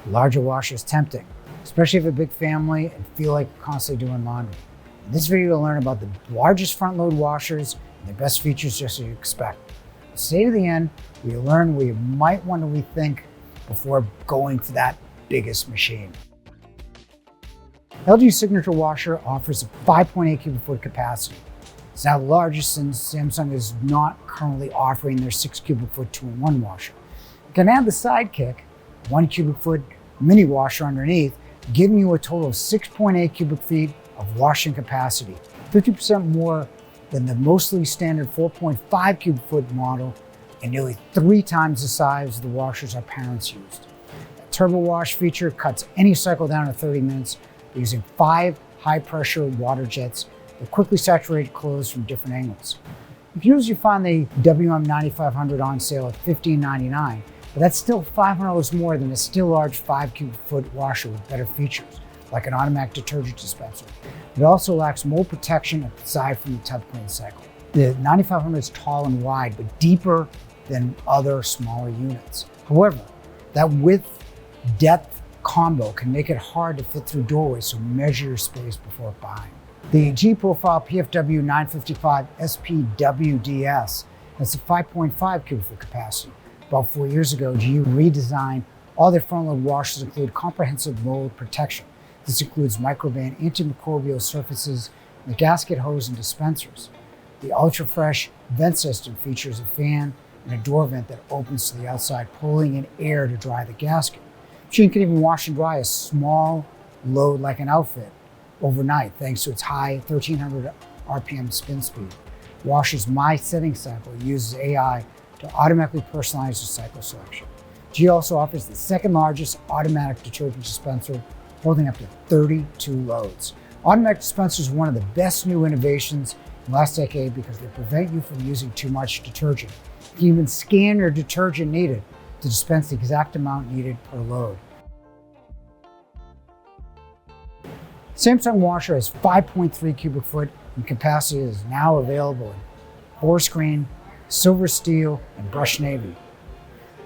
Larger washer is tempting, especially if you have a big family and feel like constantly doing laundry. In this video, you'll learn about the largest front load washers and their best features just as you expect. Stay to the end where you learn where you might want to rethink before going for that biggest machine. LG's Signature washer offers a 5.8 cubic foot capacity. It's now the largest since Samsung is not currently offering their 6 cubic foot 2-in-1 washer. You can add the Sidekick, 1 cubic foot mini washer underneath, giving you a total of 6.8 cubic feet of washing capacity, 50% more than the mostly standard 4.5 cubic foot model and nearly 3 times the size of the washers our parents used. The turbo wash feature cuts any cycle down to 30 minutes using 5 high pressure water jets that quickly saturate clothes from different angles. You can usually find the WM9500 on sale at $15.99, but that's still $500 more than a still large 5 cubic foot washer with better features, like an automatic detergent dispenser. It also lacks mold protection aside from the tub clean cycle. The 9500 is tall and wide, but deeper than other smaller units. However, that width-depth combo can make it hard to fit through doorways, so measure your space before buying. The Profile PFW955SPWDS has a 5.5 cubic foot capacity. About 4 years ago, GE redesigned all their front load washers include comprehensive mold protection. This includes microban antimicrobial surfaces, the gasket hose and dispensers. The Ultra Fresh vent system features a fan and a door vent that opens to the outside, pulling in air to dry the gasket. The machine can even wash and dry a small load like an outfit overnight thanks to its high 1300 RPM spin speed. Washer's My Setting cycle uses AI to automatically personalize the cycle selection. GE also offers the second largest automatic detergent dispenser, holding up to 32 loads. Automatic dispensers are one of the best new innovations in the last decade because they prevent you from using too much detergent. You can even scan your detergent needed to dispense the exact amount needed per load. Samsung washer has 5.3 cubic foot and capacity is now available in 4-screen, silver steel, and brushed navy.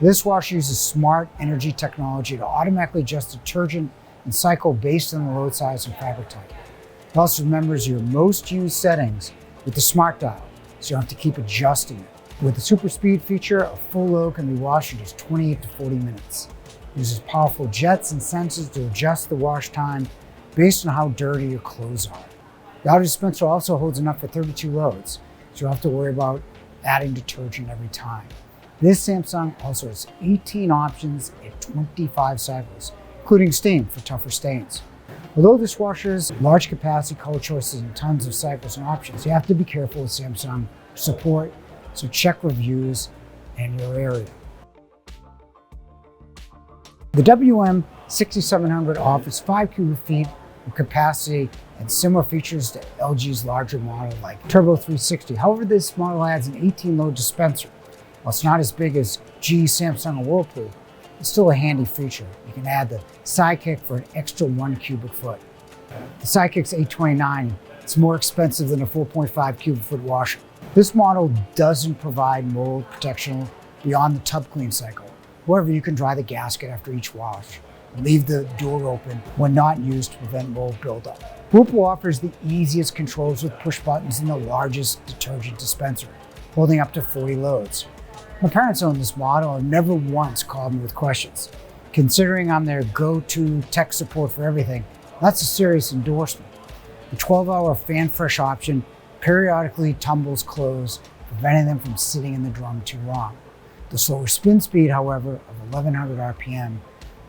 This washer uses smart energy technology to automatically adjust detergent and cycle based on the load size and fabric type. It also remembers your most used settings with the smart dial, so you don't have to keep adjusting it. With the super speed feature, a full load can be washed in just 28 to 40 minutes. It uses powerful jets and sensors to adjust the wash time based on how dirty your clothes are. The auto dispenser also holds enough for 32 loads, so you don't have to worry about adding detergent every time. This Samsung also has 18 options at 25 cycles, including steam for tougher stains. Although this washer has large capacity, color choices, and tons of cycles and options, you have to be careful with Samsung support, so check reviews in your area. The WM6700 offers 5 cubic feet of capacity and similar features to LG's larger model like Turbo 360. However, this model adds an 18 load dispenser. While it's not as big as GE, Samsung, or Whirlpool, it's still a handy feature. You can add the Sidekick for an extra 1 cubic foot. The Sidekick's $829. It's more expensive than a 4.5 cubic foot washer. This model doesn't provide mold protection beyond the tub clean cycle. However, you can dry the gasket after each wash and leave the door open when not used to prevent mold buildup. Whirlpool offers the easiest controls with push buttons and the largest detergent dispenser, holding up to 40 loads. My parents own this model and never once called me with questions. Considering I'm their go-to tech support for everything, that's a serious endorsement. The 12-hour fan fresh option periodically tumbles clothes, preventing them from sitting in the drum too long. The slower spin speed, however, of 1100 RPM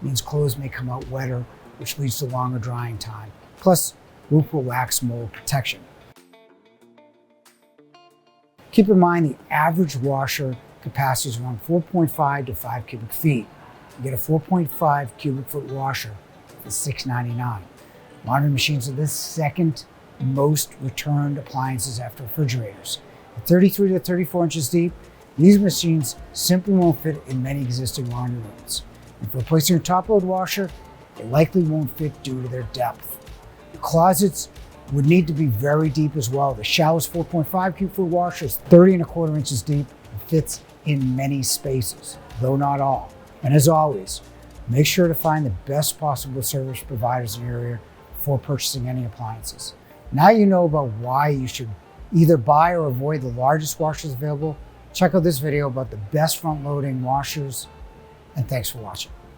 means clothes may come out wetter, which leads to longer drying time. Plus, Whirlpool lacks mold protection. Keep in mind the average washer capacity is around 4.5 to 5 cubic feet. You get a 4.5 cubic foot washer for $6.99. Modern machines are the second most returned appliances after refrigerators. At 33 to 34 inches deep, these machines simply won't fit in many existing laundry rooms. If replacing your top load washer, they likely won't fit due to their depth. The closets would need to be very deep as well. The shower's 4.5 cubic foot washer is 30¼ inches deep and fits in many spaces, though not all. And as always, Make sure to find the best possible service providers in your area before purchasing any appliances. Now you know about why you should either buy or avoid the largest washers available. Check out this video about the best front-loading washers, and thanks for watching.